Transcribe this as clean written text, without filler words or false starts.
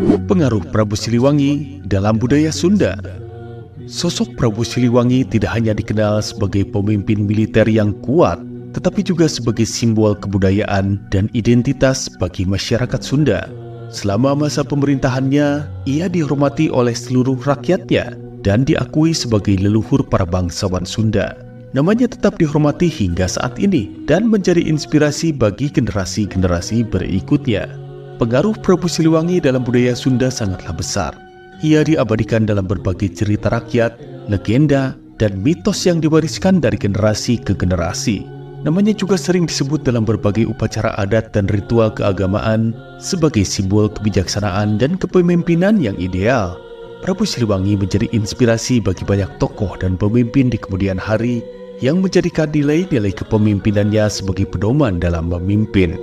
Pengaruh Prabu Siliwangi dalam budaya Sunda. Sosok Prabu Siliwangi tidak hanya dikenal sebagai pemimpin militer yang kuat, tetapi juga sebagai simbol kebudayaan dan identitas bagi masyarakat Sunda. Selama masa pemerintahannya, ia dihormati oleh seluruh rakyatnya dan diakui sebagai leluhur para bangsawan Sunda. Namanya tetap dihormati hingga saat ini dan menjadi inspirasi bagi generasi-generasi berikutnya. Pengaruh Prabu Siliwangi dalam budaya Sunda sangatlah besar. Ia diabadikan dalam berbagai cerita rakyat, legenda, dan mitos yang diwariskan dari generasi ke generasi. Namanya juga sering disebut dalam berbagai upacara adat dan ritual keagamaan sebagai simbol kebijaksanaan dan kepemimpinan yang ideal. Prabu Siliwangi menjadi inspirasi bagi banyak tokoh dan pemimpin di kemudian hari yang menjadikan nilai-nilai kepemimpinannya sebagai pedoman dalam memimpin.